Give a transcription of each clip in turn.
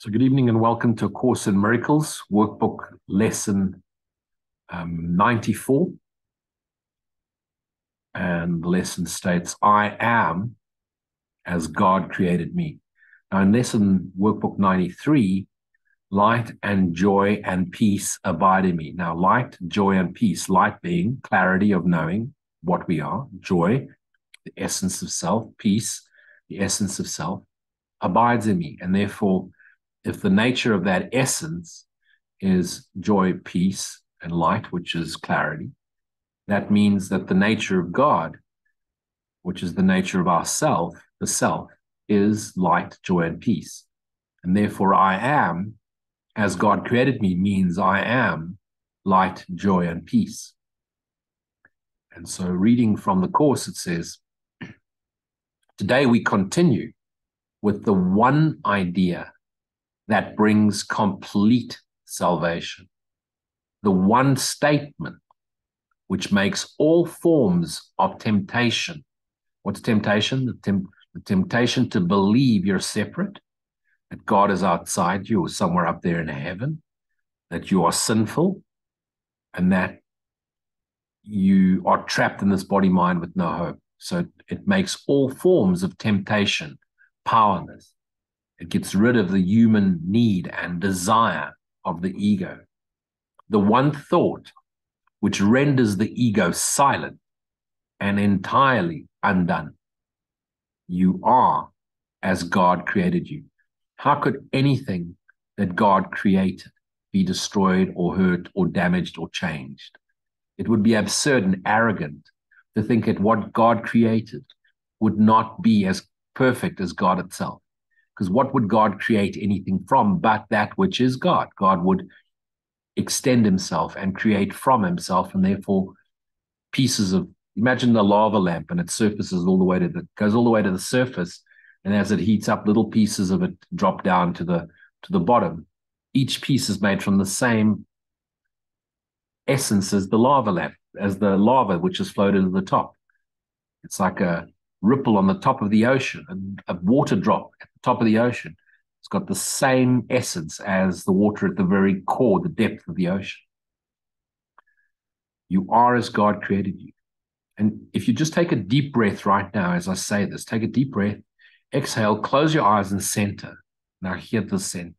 So good evening and welcome to A Course in Miracles, workbook lesson 94. And the lesson states, I am as God created me. Now in lesson workbook 93, light and joy and peace abide in me. Now light, joy and peace, light being clarity of knowing what we are, joy, the essence of self, peace, the essence of self, abides in me. And therefore, if the nature of that essence is joy, peace, and light, which is clarity, that means that the nature of God, which is the nature of our self, the self, is light, joy, and peace. And therefore, I am, as God created me, means I am light, joy, and peace. And so reading from the Course, it says, today we continue with the one idea that brings complete salvation. The one statement which makes all forms of temptation. What's temptation? The temptation to believe you're separate, that God is outside you or somewhere up there in heaven, that you are sinful, and that you are trapped in this body-mind with no hope. So it makes all forms of temptation powerless. It gets rid of the human need and desire of the ego. The one thought which renders the ego silent and entirely undone. You are as God created you. How could anything that God created be destroyed or hurt or damaged or changed? It would be absurd and arrogant to think that what God created would not be as perfect as God itself. Because what would God create anything from but that which is God? God would extend himself and create from himself, and therefore pieces of, imagine the lava lamp and it surfaces all the way to goes all the way to the surface, and as it heats up, little pieces of it drop down to the bottom. Each piece is made from the same essence as the lava lamp, as the lava which is floated to the top. It's like a ripple on the top of the ocean, a water drop at the top of the ocean. It's got the same essence as the water at the very core, the depth of the ocean. You are as God created you. And if you just take a deep breath right now, as I say this, take a deep breath, exhale, close your eyes and center. Now hear the sentence.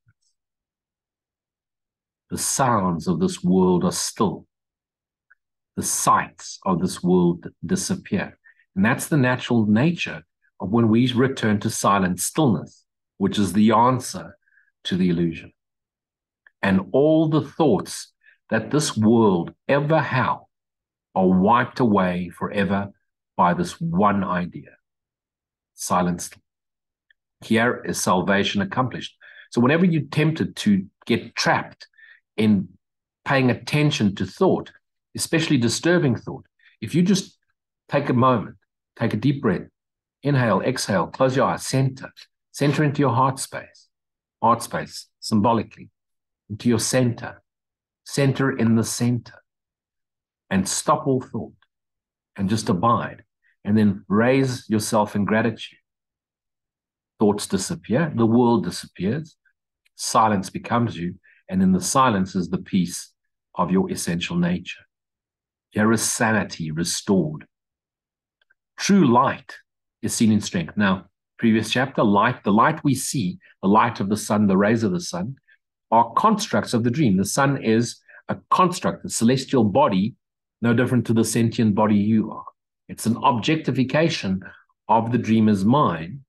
The sounds of this world are still. The sights of this world disappear. And that's the natural nature of when we return to silent stillness, which is the answer to the illusion. And all the thoughts that this world ever held are wiped away forever by this one idea, silence. Here is salvation accomplished. So whenever you're tempted to get trapped in paying attention to thought, especially disturbing thought, if you just take a moment, take a deep breath, inhale, exhale, close your eyes, center into your heart space symbolically, into your center in the center, and stop all thought and just abide, and then raise yourself in gratitude. Thoughts disappear, the world disappears, silence becomes you, and in the silence is the peace of your essential nature. Here is sanity restored. True light is seen in strength. Now, previous chapter, light, the light we see, the light of the sun, the rays of the sun, are constructs of the dream. The sun is a construct, the celestial body, no different to the sentient body you are. It's an objectification of the dreamer's mind,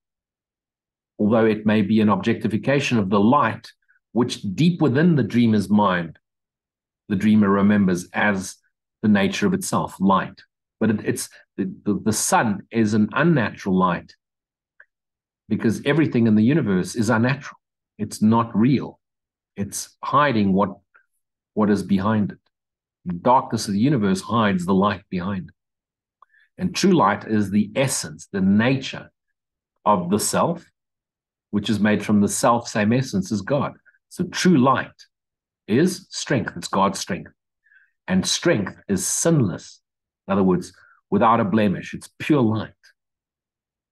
although it may be an objectification of the light, which deep within the dreamer's mind, the dreamer remembers as the nature of itself, light. But it's the sun is an unnatural light because everything in the universe is unnatural. It's not real. It's hiding what is behind it. The darkness of the universe hides the light behind it. And true light is the essence, the nature of the self, which is made from the self same essence as God. So true light is strength. It's God's strength. And strength is sinless. In other words, without a blemish. It's pure light.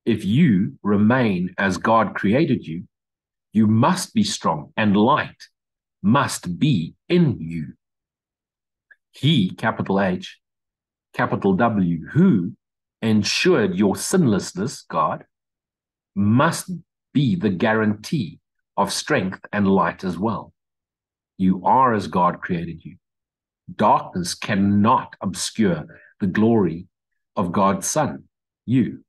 If you remain as God created you, You must be strong, and light must be in you. He, capital H, capital W, who ensured your sinlessness, God, must be the guarantee of strength and light as well. You are as God created you. Darkness cannot obscure the glory of God's Son, you.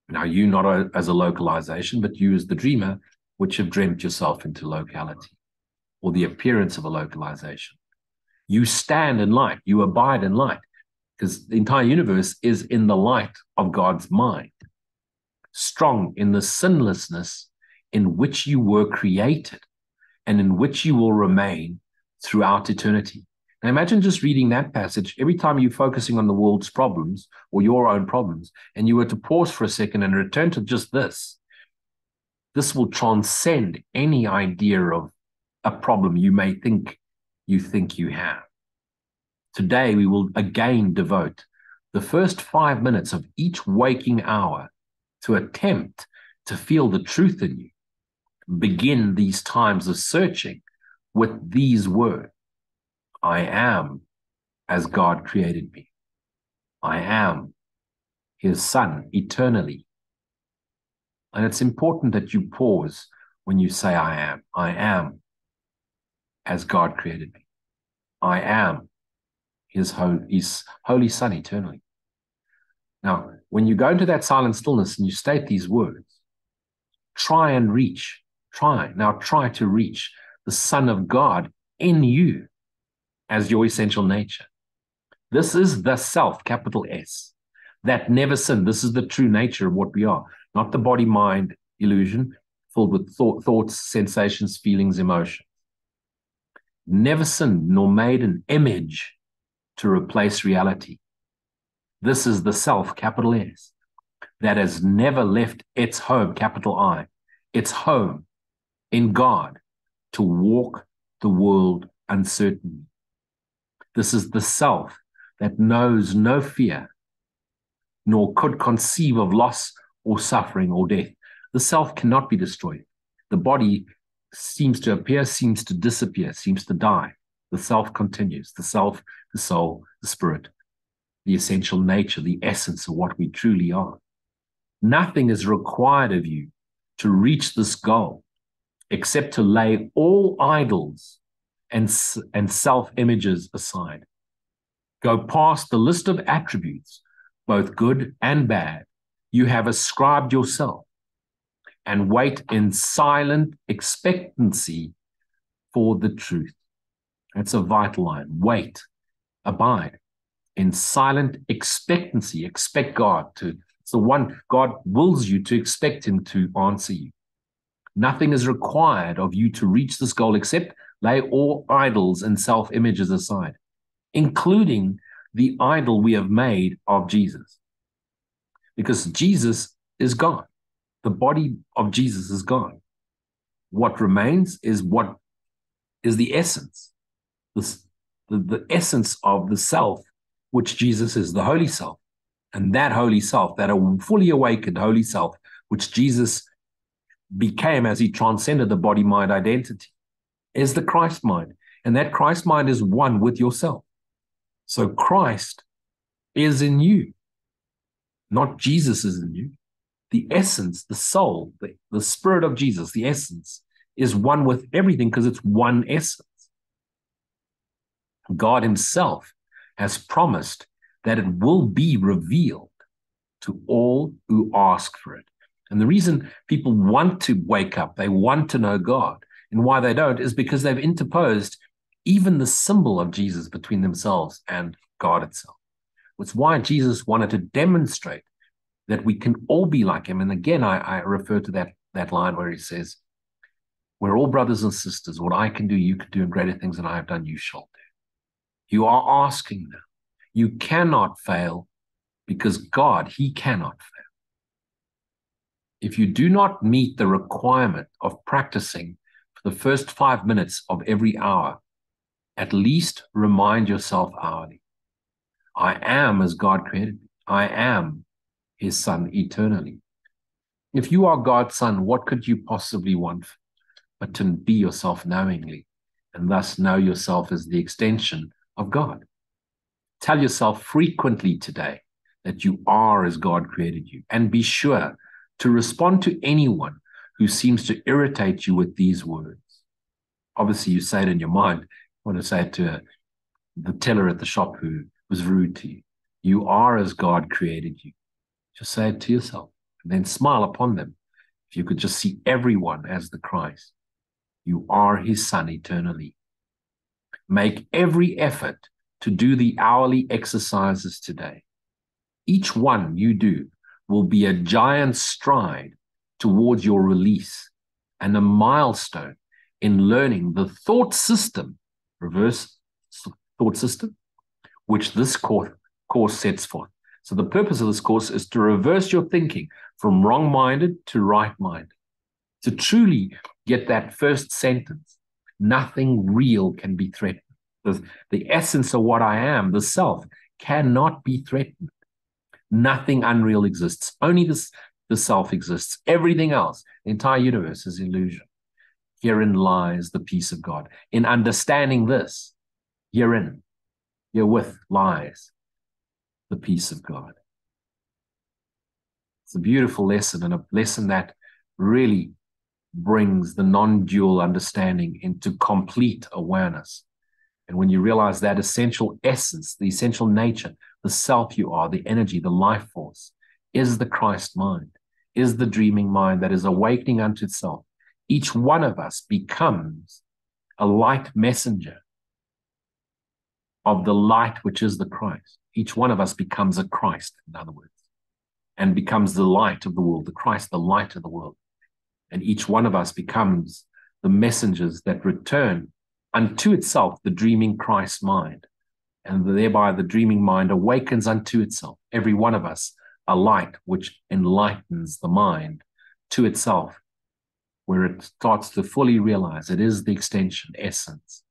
Now, you not as a localization, but you as the dreamer, which have dreamt yourself into locality, or the appearance of a localization. You stand in light, you abide in light, because the entire universe is in the light of God's mind, strong in the sinlessness in which you were created and in which you will remain throughout eternity. Now imagine just reading that passage every time you're focusing on the world's problems or your own problems, and you were to pause for a second and return to just this. This will transcend any idea of a problem you may think you have. Today, we will again devote the first 5 minutes of each waking hour to attempt to feel the truth in you. Begin these times of searching with these words. I am as God created me. I am his Son eternally. And it's important that you pause when you say I am. I am as God created me. I am his holy Son eternally. Now, when you go into that silent stillness and you state these words, try to reach the Son of God in you as your essential nature. This is the self, capital S, that never sinned. This is the true nature of what we are, not the body-mind illusion filled with thoughts, sensations, feelings, emotions. Never sinned nor made an image to replace reality. This is the self, capital S, that has never left its home, capital I, its home in God, to walk the world uncertainly. This is the self that knows no fear, nor could conceive of loss or suffering or death. The self cannot be destroyed. The body seems to appear, seems to disappear, seems to die. The self continues. The self, the soul, the spirit, the essential nature, the essence of what we truly are. Nothing is required of you to reach this goal except to lay all idols and self-images aside. Go past the list of attributes, both good and bad, you have ascribed yourself, and wait in silent expectancy for the truth. That's a vital line. Wait, abide in silent expectancy. Expect God to, it's the one God wills you to expect him to answer you. Nothing is required of you to reach this goal except lay all idols and self-images aside, including the idol we have made of Jesus. Because Jesus is gone. The body of Jesus is gone. What remains is what is the essence, the essence of the self, which Jesus is, the holy self. And that holy self, that a fully awakened holy self, which Jesus became as he transcended the body-mind identity, is the Christ mind. And that Christ mind is one with yourself. So Christ is in you, not Jesus is in you. The essence, the soul, the spirit of Jesus, the essence, is one with everything because it's one essence. God himself has promised that it will be revealed to all who ask for it. And the reason people want to wake up, they want to know God, and why they don't is because they've interposed even the symbol of Jesus between themselves and God itself. It's why Jesus wanted to demonstrate that we can all be like him. And again, I refer to that line where he says, we're all brothers and sisters. What I can do, you can do, and greater things than I have done, you shall do. You are asking now. You cannot fail because God, he cannot fail. If you do not meet the requirement of practicing for the first 5 minutes of every hour, at least remind yourself hourly. I am as God created me. I am his Son eternally. If you are God's son, what could you possibly want but to be yourself knowingly, and thus know yourself as the extension of God? Tell yourself frequently today that you are as God created you, and be sure to respond to anyone who seems to irritate you with these words. Obviously, you say it in your mind. You want to say it to the teller at the shop who was rude to you. You are as God created you. Just say it to yourself, and then smile upon them. If you could just see everyone as the Christ, you are his son eternally. Make every effort to do the hourly exercises today. Each one you do will be a giant stride towards your release and a milestone in learning the thought system, reverse thought system, which this course sets forth. So the purpose of this course is to reverse your thinking from wrong-minded to right-minded, to truly get that first sentence. Nothing real can be threatened. The essence of what I am, the self, cannot be threatened. Nothing unreal exists. Only the self exists. Everything else, the entire universe, is illusion. Herein lies the peace of God. In understanding this, herewith lies the peace of God. It's a beautiful lesson, and a lesson that really brings the non-dual understanding into complete awareness. And when you realize that essential essence, the essential nature, the self you are, the energy, the life force, is the Christ mind, is the dreaming mind that is awakening unto itself, each one of us becomes a light messenger of the light which is the Christ. Each one of us becomes a Christ, in other words, and becomes the light of the world, the Christ, the light of the world. And each one of us becomes the messengers that return unto itself the dreaming Christ mind, and thereby the dreaming mind awakens unto itself, every one of us, a light which enlightens the mind to itself, where it starts to fully realize it is the extension, essence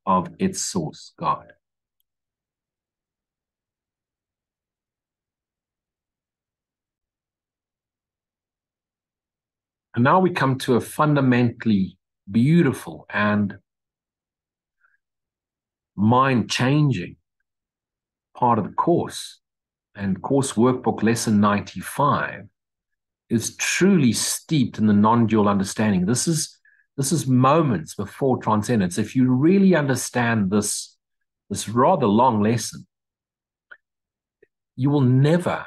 of its source, God. And now we come to a fundamentally beautiful and mind-changing part of the course. And course workbook lesson 95 is truly steeped in the non-dual understanding. This is moments before transcendence. If you really understand this rather long lesson, you will never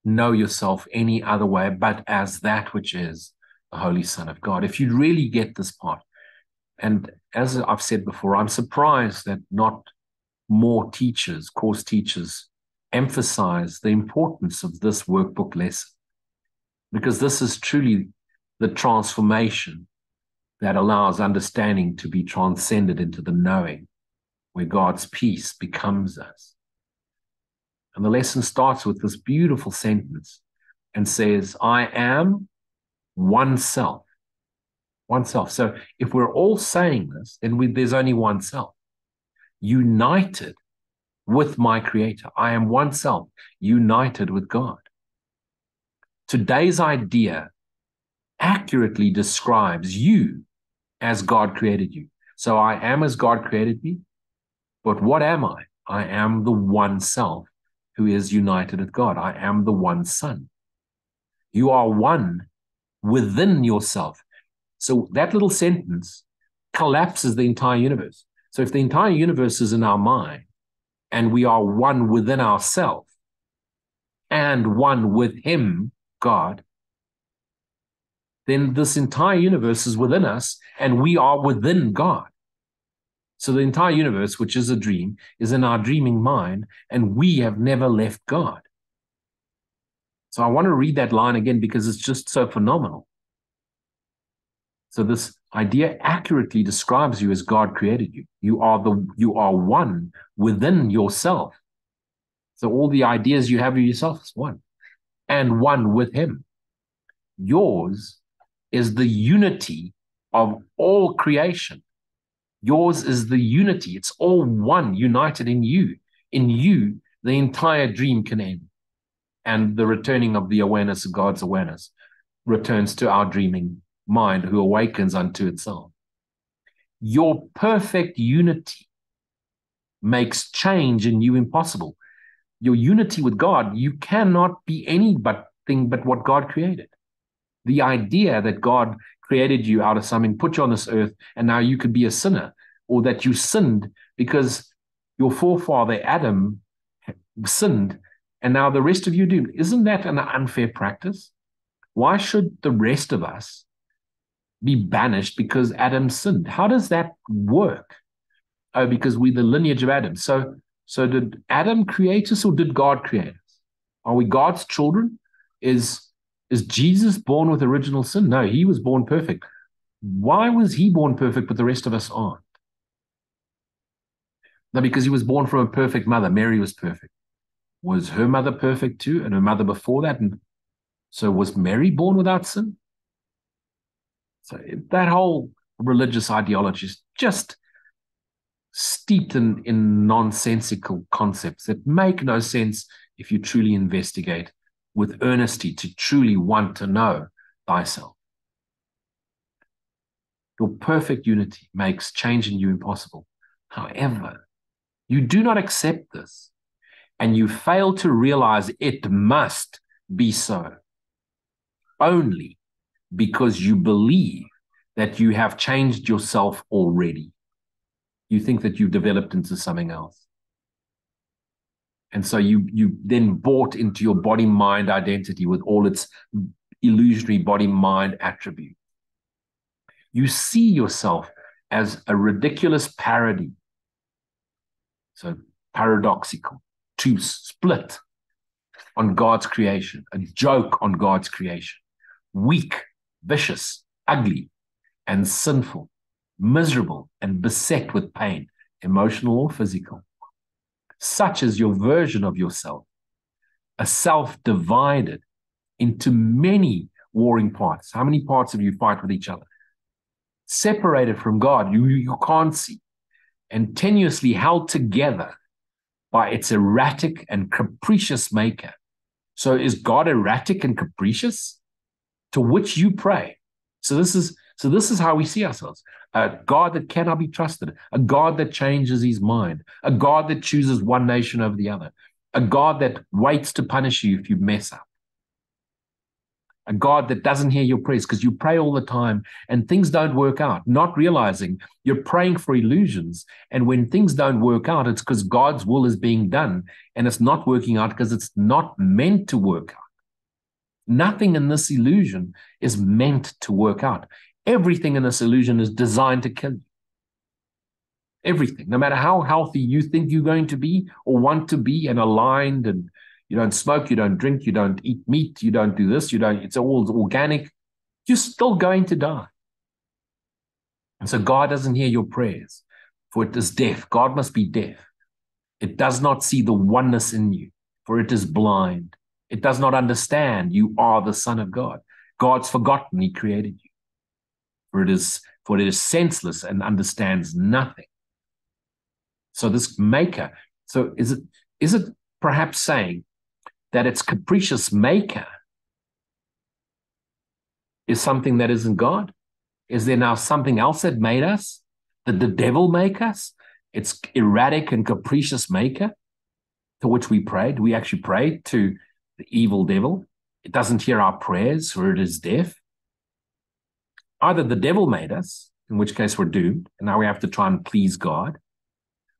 know yourself any other way but as that which is the Holy Son of God. If you really get this part, and as I've said before, I'm surprised that not more teachers, course teachers, emphasize the importance of this workbook lesson, because this is truly the transformation that allows understanding to be transcended into the knowing, where God's peace becomes us. And the lesson starts with this beautiful sentence and says, I am oneself. Oneself. So if we're all saying this, then there's only one self, united with my Creator. I am one self, united with God. Today's idea accurately describes you as God created you. So I am as God created me, but what am I? I am the one self who is united with God. I am the one Son. You are one within yourself. So that little sentence collapses the entire universe. So if the entire universe is in our mind, and we are one within ourselves, and one with Him, God, then this entire universe is within us, and we are within God. So the entire universe, which is a dream, is in our dreaming mind, and we have never left God. So I want to read that line again because it's just so phenomenal. So this idea accurately describes you as God created you. You are one within yourself. So all the ideas you have of yourself is one, and one with Him. Yours is the unity of all creation. Yours is the unity. It's all one, united in you. In you, the entire dream can end, and the returning of the awareness of God's awareness returns to our dreaming mind, who awakens unto itself. Your perfect unity makes change in you impossible. Your unity with God, you cannot be anything but what God created. The idea that God created you out of something, put you on this earth, and now you could be a sinner, or that you sinned because your forefather Adam sinned, and now the rest of you do. Isn't that an unfair practice? Why should the rest of us be banished because Adam sinned? How does that work? Oh, because we're the lineage of Adam. So did Adam create us, or did God create us? Are we God's children? Is Jesus born with original sin? No, he was born perfect. Why was he born perfect, but the rest of us aren't? No, because he was born from a perfect mother. Mary was perfect. Was her mother perfect too, and her mother before that? And so was Mary born without sin? So that whole religious ideology is just steeped in nonsensical concepts that make no sense if you truly investigate with earnesty to truly want to know thyself. Your perfect unity makes change in you impossible. However, you do not accept this, and you fail to realize it must be so only because you believe that you have changed yourself already. You think that you've developed into something else. And so you then bought into your body-mind identity with all its illusionary body-mind attributes. You see yourself as a ridiculous parody. So paradoxical, to split on God's creation, a joke on God's creation, weak, vicious, ugly, and sinful, miserable, and beset with pain, emotional or physical. Such is your version of yourself, a self divided into many warring parts. How many parts of you fight with each other? Separated from God, you can't see, and tenuously held together by its erratic and capricious maker. So is God erratic and capricious? To which you pray. So this is how we see ourselves. A God that cannot be trusted, a God that changes his mind, a God that chooses one nation over the other, a God that waits to punish you if you mess up, a God that doesn't hear your prayers because you pray all the time and things don't work out, not realizing you're praying for illusions. And when things don't work out, it's because God's will is being done and it's not working out because it's not meant to work out. Nothing in this illusion is meant to work out. Everything in this illusion is designed to kill you. Everything, no matter how healthy you think you're going to be or want to be and aligned, and you don't smoke, you don't drink, you don't eat meat, you don't do this, it's all organic, you're still going to die. And so God doesn't hear your prayers, for it is deaf. God must be deaf. It does not see the oneness in you, for it is blind. It does not understand you are the Son of God. God's forgotten he created you. For it is senseless and understands nothing. So this maker, so is it perhaps saying that its capricious maker is something that isn't God? Is there now something else that made us? Did the devil make us? Its erratic and capricious maker to which we pray? Do we actually pray to the evil devil? It doesn't hear our prayers, or it is deaf. Either the devil made us, in which case we're doomed, and now we have to try and please God,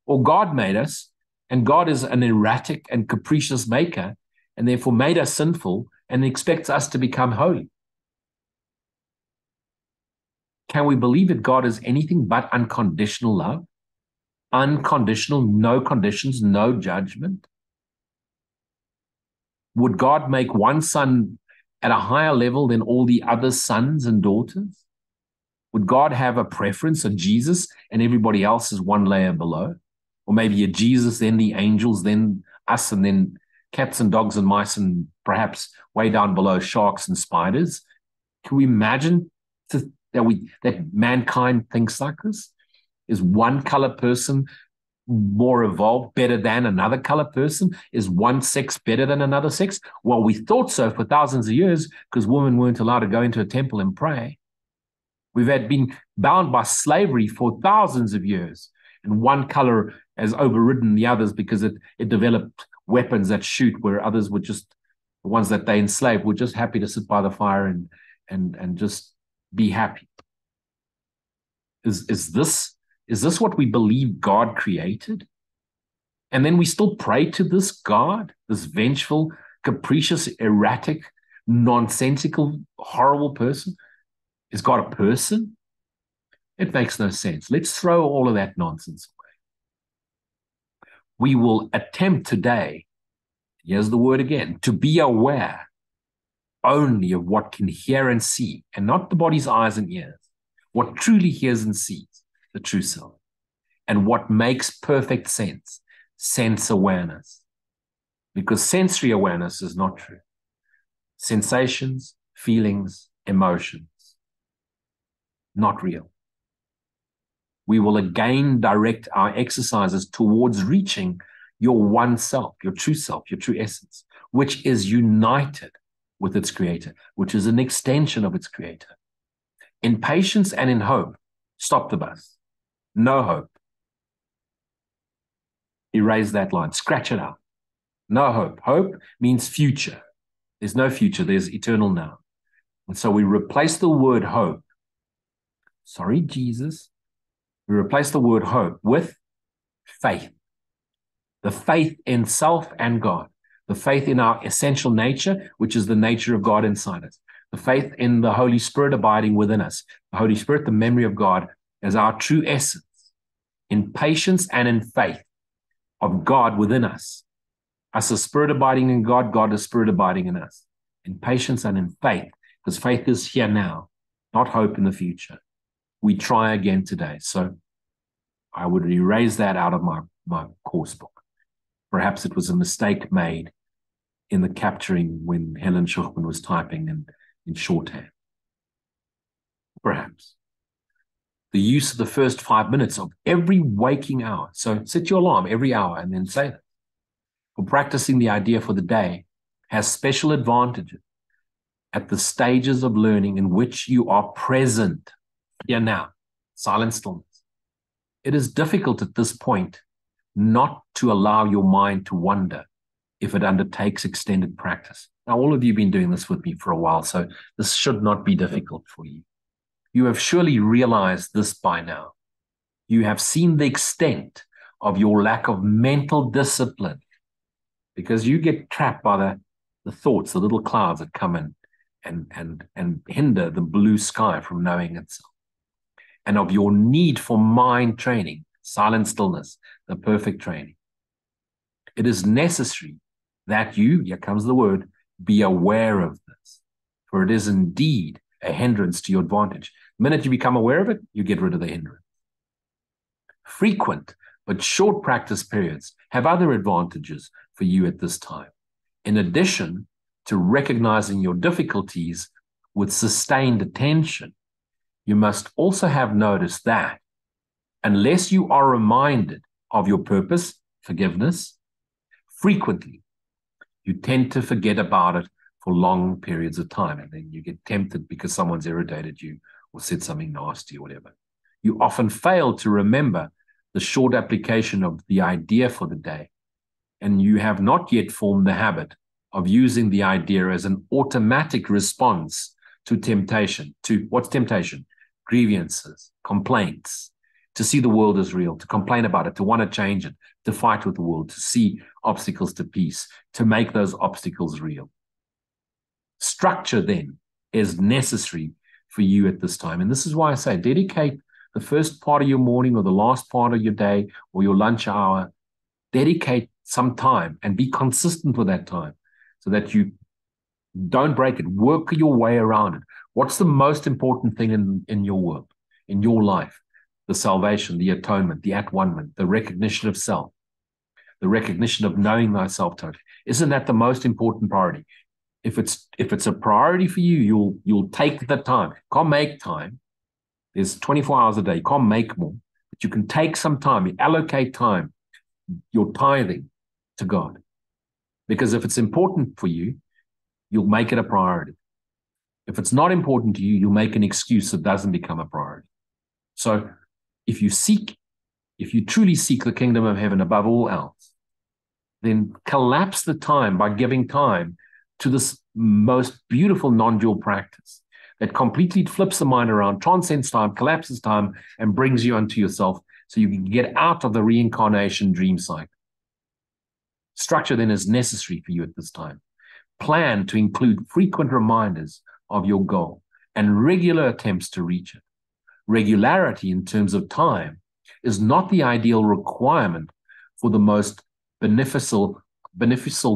or God made us, and God is an erratic and capricious maker, and therefore made us sinful and expects us to become holy. Can we believe that God is anything but unconditional love? Unconditional, no conditions, no judgment? Would God make one son at a higher level than all the other sons and daughters? Would God have a preference, a Jesus, and everybody else is one layer below? Or maybe a Jesus, then the angels, then us, and then cats and dogs and mice, and perhaps way down below sharks and spiders? Can we imagine that mankind thinks like this? Is one color person more evolved, better than another color person? Is one sex better than another sex? Well, we thought so for thousands of years because women weren't allowed to go into a temple and pray. We've been bound by slavery for thousands of years, and one color has overridden the others because it developed weapons that shoot, where others were just, the ones that they enslaved were just happy to sit by the fire and just be happy. Is this what we believe God created? And then we still pray to this God, this vengeful, capricious, erratic, nonsensical, horrible person? Is God a person? It makes no sense. Let's throw all of that nonsense away. We will attempt today, here's the word again, to be aware only of what can hear and see, and not the body's eyes and ears, what truly hears and sees, the true self, and what makes perfect sense, sense awareness. Because sensory awareness is not true. Sensations, feelings, emotions, not real. We will again direct our exercises towards reaching your one self, your true essence, which is united with its creator, which is an extension of its creator. In patience and in hope, stop the bus. No hope. Erase that line. Scratch it out. No hope. Hope means future. There's no future. There's eternal now. And so we replace the word hope. Sorry, Jesus. We replace the word hope with faith. The faith in self and God. The faith in our essential nature, which is the nature of God inside us. The faith in the Holy Spirit abiding within us. The Holy Spirit, the memory of God, as our true essence. In patience and in faith of God within us. Us as spirit abiding in God, God is spirit abiding in us. In patience and in faith, because faith is here now, not hope in the future. We try again today. So I would erase that out of my course book. Perhaps it was a mistake made in the capturing when Helen Schuchman was typing in shorthand. Perhaps. The use of the first 5 minutes of every waking hour. So set your alarm every hour and then say that. For practicing the idea for the day has special advantages at the stages of learning in which you are present. Here now, silent stillness. It is difficult at this point not to allow your mind to wander if it undertakes extended practice. Now, all of you have been doing this with me for a while, so this should not be difficult for you. You have surely realized this by now. You have seen the extent of your lack of mental discipline because you get trapped by the thoughts, the little clouds that come in and hinder the blue sky from knowing itself. And of your need for mind training, silent stillness, the perfect training. It is necessary that you, here comes the word, be aware of this, for it is indeed a hindrance to your advantage. The minute you become aware of it, you get rid of the hindrance. Frequent but short practice periods have other advantages for you at this time. In addition to recognizing your difficulties with sustained attention, you must also have noticed that unless you are reminded of your purpose, forgiveness, frequently, you tend to forget about it for long periods of time. And then you get tempted because someone's irritated you or said something nasty or whatever. You often fail to remember the short application of the idea for the day. And you have not yet formed the habit of using the idea as an automatic response to temptation. To what's temptation? Grievances, complaints, to see the world as real, to complain about it, to want to change it, to fight with the world, to see obstacles to peace, to make those obstacles real. Structure then is necessary for you at this time. And this is why I say dedicate the first part of your morning or the last part of your day or your lunch hour. Dedicate some time and be consistent with that time so that you don't break it. Work your way around it. What's the most important thing in your world, in your life? The salvation, the atonement, the at-one-ment, the recognition of self, the recognition of knowing thyself totally. Isn't that the most important priority? If it's a priority for you, you'll take the time. Can't make time. There's 24 hours a day. You can't make more, you can take some time, you allocate time, your tithing to God. Because if it's important for you, you'll make it a priority. If it's not important to you, you'll make an excuse that doesn't become a priority. So if you truly seek the kingdom of heaven above all else, then collapse the time by giving time to this most beautiful non-dual practice that completely flips the mind around, transcends time, collapses time, and brings you unto yourself so you can get out of the reincarnation dream cycle. Structure then is necessary for you at this time. Plan to include frequent reminders of your goal and regular attempts to reach it. Regularity in terms of time is not the ideal requirement for the most beneficial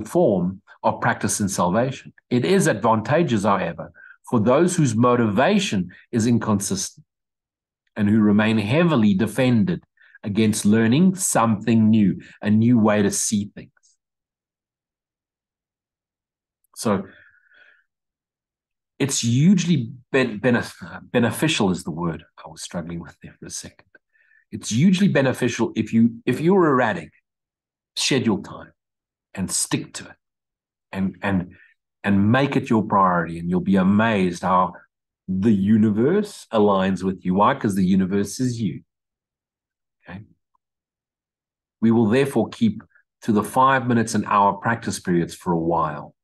form of practice in salvation. It is advantageous, however, for those whose motivation is inconsistent and who remain heavily defended against learning something new, a new way to see things. So it's hugely beneficial is the word I was struggling with there for a second. It's hugely beneficial if you're erratic, schedule time and stick to it and make it your priority, and you'll be amazed how the universe aligns with you. Why? Because the universe is you. Okay. We will therefore keep to the 5 minutes an hour practice periods for a while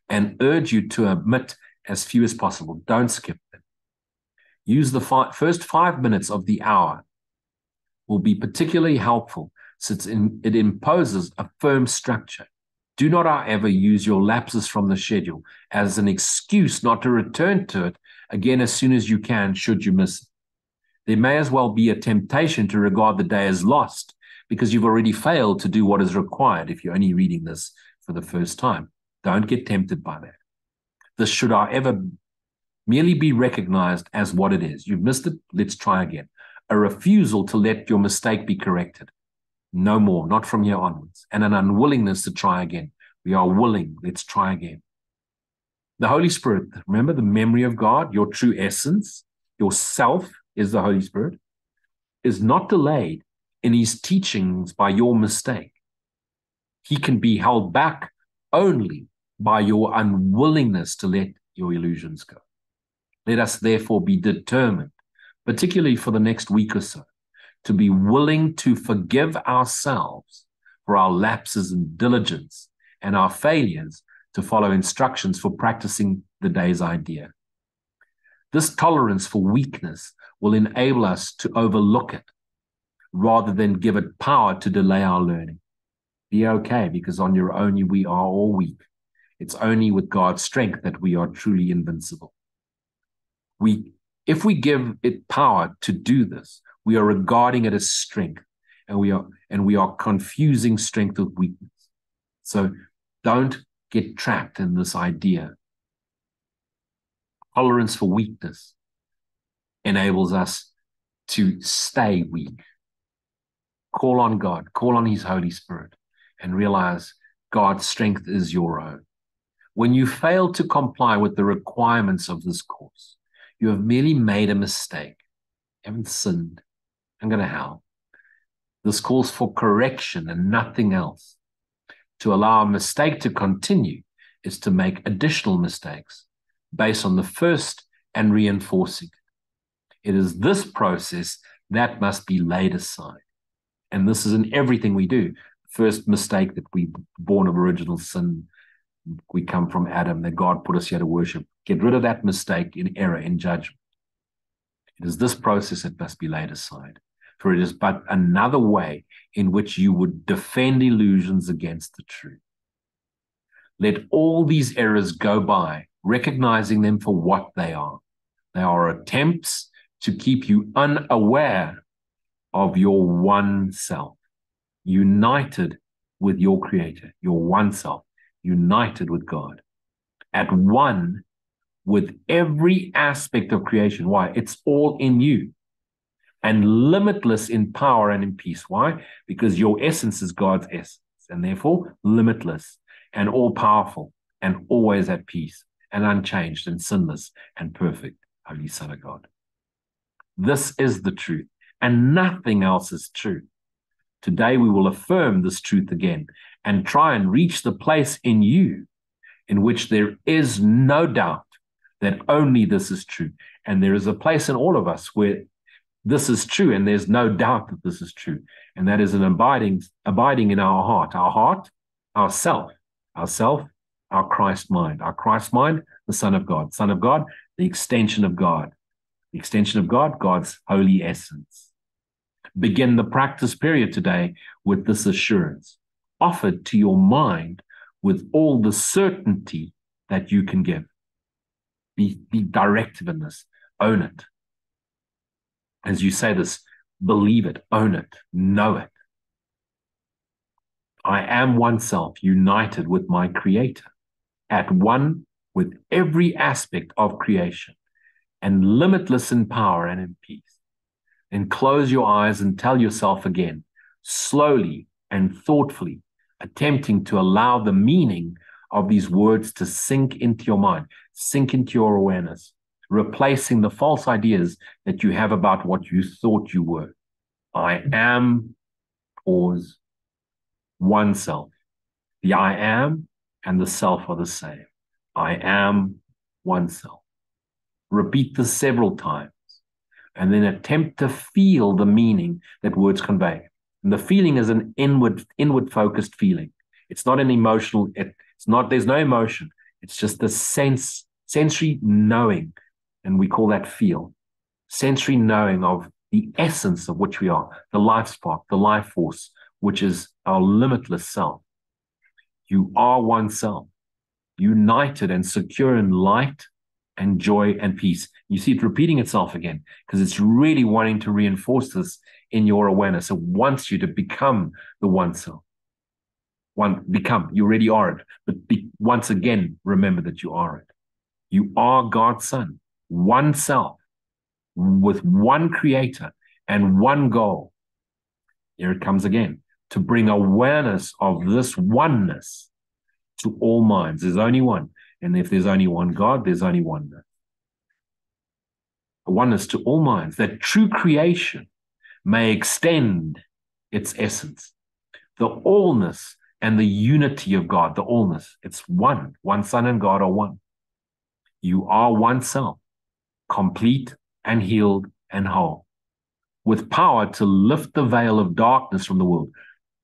and urge you to omit as few as possible. Don't skip them. Use the first 5 minutes of the hour will be particularly helpful since it imposes a firm structure. Do not, however, use your lapses from the schedule as an excuse not to return to it again as soon as you can, should you miss it. There may as well be a temptation to regard the day as lost because you've already failed to do what is required if you're only reading this for the first time. Don't get tempted by that. This should, however, merely be recognized as what it is. You've missed it, let's try again. A refusal to let your mistake be corrected. No more, not from here onwards. And an unwillingness to try again. We are willing, let's try again. The Holy Spirit, remember the memory of God, your true essence, yourself is the Holy Spirit, is not delayed in his teachings by your mistake. He can be held back only by your unwillingness to let your illusions go. Let us therefore be determined, particularly for the next week or so, to be willing to forgive ourselves for our lapses in diligence and our failures to follow instructions for practicing the day's idea. This tolerance for weakness will enable us to overlook it rather than give it power to delay our learning. Be okay, because on your own we are all weak. It's only with God's strength that we are truly invincible. If we give it power to do this, we are regarding it as strength, and we are confusing strength with weakness. So don't get trapped in this idea. Tolerance for weakness enables us to stay weak. Call on God, call on his Holy Spirit, and realize God's strength is your own. When you fail to comply with the requirements of this course, you have merely made a mistake. You haven't sinned. I'm going to hell. This calls for correction and nothing else. To allow a mistake to continue is to make additional mistakes based on the first and reinforcing it. It is this process that must be laid aside. And this is in everything we do. First mistake that we born of original sin, we come from Adam, that God put us here to worship. Get rid of that mistake in error, in judgment. It is this process that must be laid aside, for it is but another way in which you would defend illusions against the truth. Let all these errors go by, recognizing them for what they are. They are attempts to keep you unaware of your one self, united with your Creator, your one self, united with God, at one with every aspect of creation. Why? It's all in you, and limitless in power and in peace. Why? Because your essence is God's essence, and therefore limitless and all-powerful and always at peace and unchanged and sinless and perfect, Holy Son of God. This is the truth, and nothing else is true. Today we will affirm this truth again and try and reach the place in you in which there is no doubt that only this is true. And there is a place in all of us where this is true and there's no doubt that this is true. And that is an abiding in our heart, our self, our Christ mind, the Son of God, the extension of God, God's holy essence. Begin the practice period today with this assurance, offered to your mind with all the certainty that you can give. Be directive in this. Own it. As you say this, believe it, own it, know it. I am oneself, united with my Creator, at one with every aspect of creation, and limitless in power and in peace. And close your eyes and tell yourself again, slowly and thoughtfully, attempting to allow the meaning of these words to sink into your mind, sink into your awareness, replacing the false ideas that you have about what you thought you were. I am, pause, oneself. The I am and the self are the same. I am oneself. Repeat this several times, and then attempt to feel the meaning that words convey. And the feeling is an inward-focused feeling. It's not an emotional, there's no emotion. It's just the sensory knowing, and we call that feel. Sensory knowing of the essence of which we are, the life spark, the life force, which is our limitless self. You are oneself, united and secure in light and joy and peace. You see it repeating itself again because it's really wanting to reinforce this in your awareness. It wants you to become the one self. You already are it. But once again, remember that you are it. You are God's son, one self, with one creator and one goal. Here it comes again, to bring awareness of this oneness to all minds. There's only one. And if there's only one God, there's only oneness. A oneness to all minds, that true creation may extend its essence. The allness and the unity of God, the allness, it's one. One Son and God are one. You are one self, complete and healed and whole, with power to lift the veil of darkness from the world.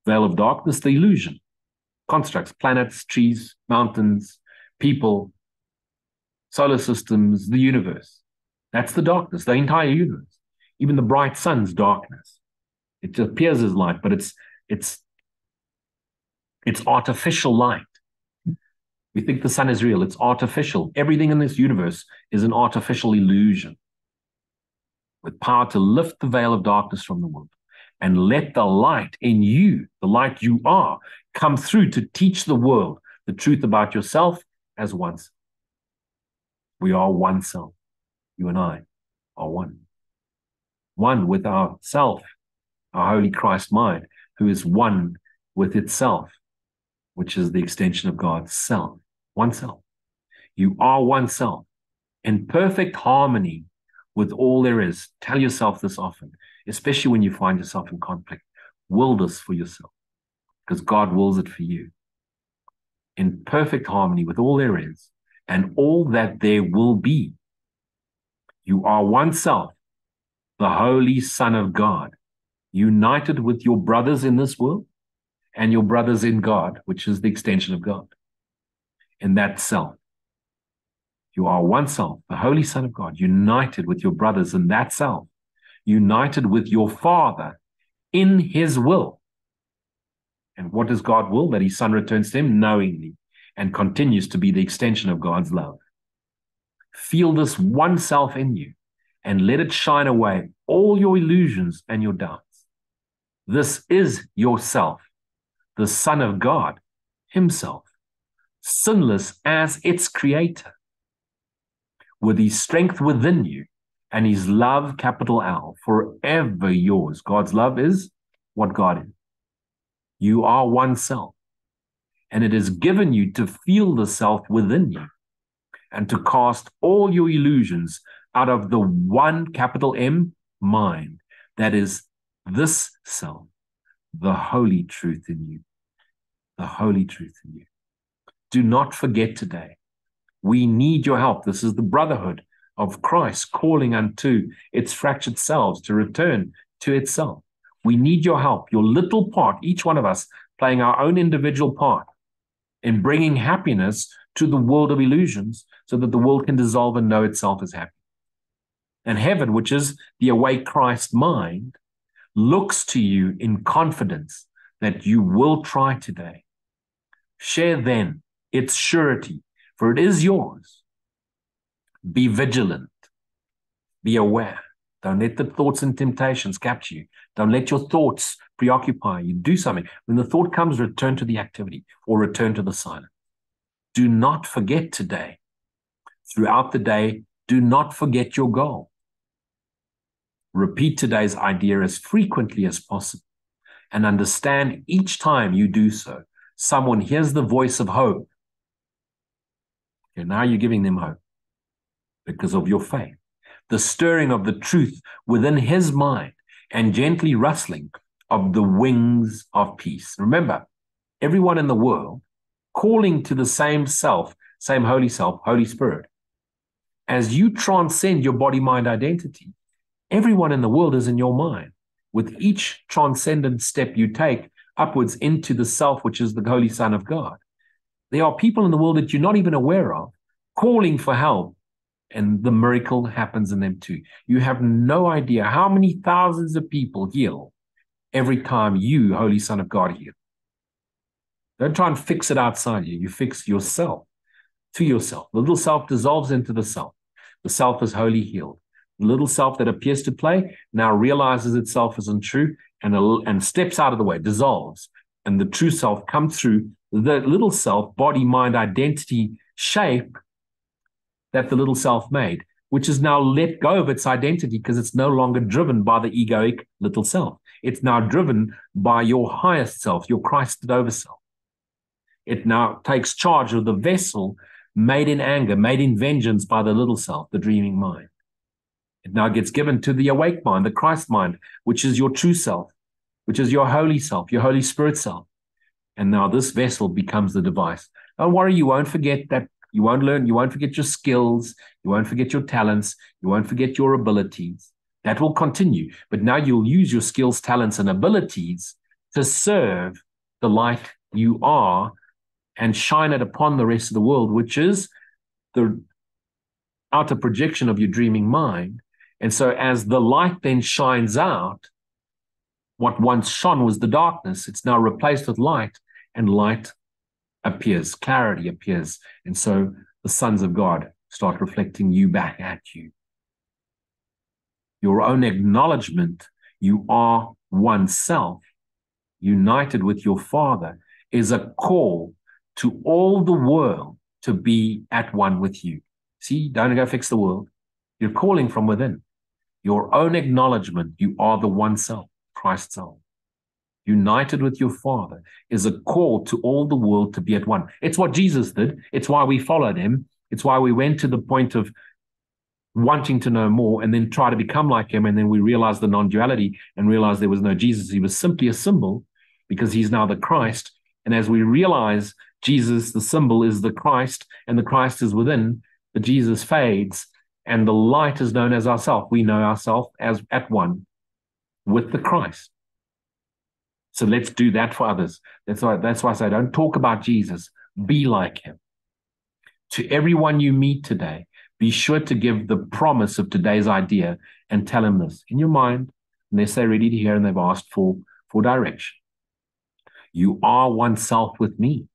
Veil of darkness, the illusion, constructs, planets, trees, mountains, people, solar systems, the universe. That's the darkness, the entire universe. Even the bright sun's darkness. It appears as light, but it's artificial light. We think the sun is real. It's artificial. Everything in this universe is an artificial illusion, with power to lift the veil of darkness from the world and let the light in you, the light you are, come through to teach the world the truth about yourself as one. We are one self. You and I are one. One with our self, our holy Christ mind, who is one with itself, which is the extension of God's self. One self. You are one self, in perfect harmony with all there is. Tell yourself this often, especially when you find yourself in conflict. Will this for yourself, because God wills it for you. In perfect harmony with all there is and all that there will be. You are one self, the Holy Son of God, united with your brothers in this world and your brothers in God, which is the extension of God. In that self, you are one self, the Holy Son of God, united with your brothers in that self, united with your Father in his will. And what does God will? That his Son returns to him knowingly and continues to be the extension of God's love. Feel this one self in you and let it shine away all your illusions and your doubts. This is yourself, the Son of God himself, sinless as its creator, with his strength within you and his love, capital L, forever yours. God's love is what God is. You are one self, and it is given you to feel the self within you and to cast all your illusions out of the one, capital M, mind, that is this self, the holy truth in you. The holy truth in you. Do not forget today. We need your help. This is the brotherhood of Christ calling unto its fractured selves to return to itself. We need your help, your little part, each one of us playing our own individual part in bringing happiness to the world of illusions so that the world can dissolve and know itself as happy. And heaven, which is the awake Christ mind, looks to you in confidence that you will try today. Share then its surety, for it is yours. Be vigilant. Be aware. Don't let the thoughts and temptations capture you. Don't let your thoughts preoccupy you. Do something. When the thought comes, return to the activity or return to the silence. Do not forget today. Throughout the day, do not forget your goal. Repeat today's idea as frequently as possible and understand each time you do so, someone hears the voice of hope. And now you're giving them hope because of your faith. The stirring of the truth within his mind and gently rustling of the wings of peace. Remember, everyone in the world calling to the same self, same holy self, Holy Spirit. As you transcend your body-mind identity, everyone in the world is in your mind. With each transcendent step you take upwards into the self, which is the Holy Son of God, there are people in the world that you're not even aware of calling for help, and the miracle happens in them too. You have no idea how many thousands of people heal every time you, Holy Son of God, heal. Don't try and fix it outside you. You fix yourself to yourself. The little self dissolves into the self. The self is wholly healed. The little self that appears to play now realizes itself isn't true and steps out of the way, dissolves. And the true self comes through the little self, body, mind, identity, shape that the little self made, which is now let go of its identity because it's no longer driven by the egoic little self. It's now driven by your highest self, your Christed over self. It now takes charge of the vessel made in anger, made in vengeance by the little self, the dreaming mind. It now gets given to the awake mind, the Christ mind, which is your true self, which is your holy self, your Holy Spirit self. And now this vessel becomes the device. Don't worry, you won't forget that. You won't learn, you won't forget your skills, you won't forget your talents, you won't forget your abilities. That will continue. But now you'll use your skills, talents, and abilities to serve the light you are and shine it upon the rest of the world, which is the outer projection of your dreaming mind. And so as the light then shines out, what once shone was the darkness. It's now replaced with light, and light appears, clarity appears. And so the sons of God start reflecting you back at you. Your own acknowledgement, you are one self, united with your Father, is a call to all the world to be at one with you. See, don't go fix the world. You're calling from within. Your own acknowledgement, you are the one self, Christ's self. United with your Father is a call to all the world to be at one. It's what Jesus did. It's why we followed him. It's why we went to the point of wanting to know more and then try to become like him. And then we realized the non-duality and realized there was no Jesus. He was simply a symbol because he's now the Christ. And as we realize Jesus, the symbol, is the Christ, and the Christ is within, the Jesus fades, and the light is known as ourself. We know ourselves as at one with the Christ. So let's do that for others. That's why I say, don't talk about Jesus. Be like him. To everyone you meet today, be sure to give the promise of today's idea and tell him this in your mind, unless they're ready to hear and they've asked for direction. You are one self with me,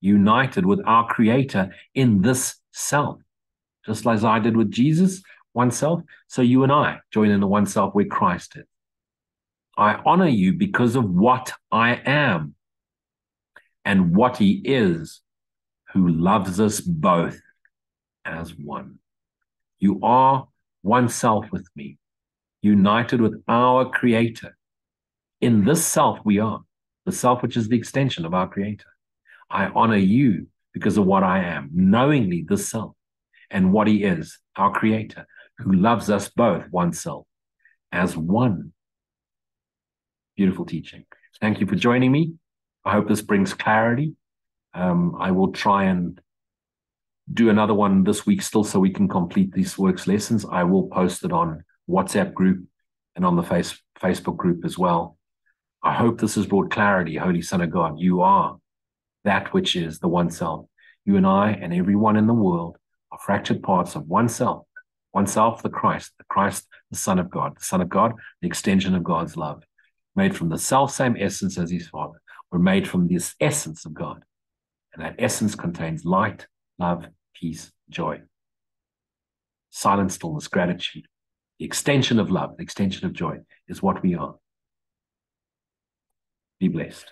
united with our Creator in this self. Just as I did with Jesus, one self, so you and I join in the one self where Christ is. I honor you because of what I am and what he is, who loves us both as one. You are one self with me, united with our Creator. In this self we are, the self which is the extension of our Creator. I honor you because of what I am, knowingly this self, and what he is, our Creator, who loves us both, one self, as one. Beautiful teaching. Thank you for joining me. I hope this brings clarity. I will try and do another one this week still so we can complete these works lessons. I will post it on WhatsApp group and on the Facebook group as well. I hope this has brought clarity, Holy Son of God. You are that which is the one self. You and I and everyone in the world are fractured parts of one self, the Christ, the Son of God, the extension of God's love, made from the self-same essence as his Father. We're made from this essence of God. And that essence contains light, love, peace, joy, silence, stillness, gratitude. The extension of love, the extension of joy is what we are. Be blessed.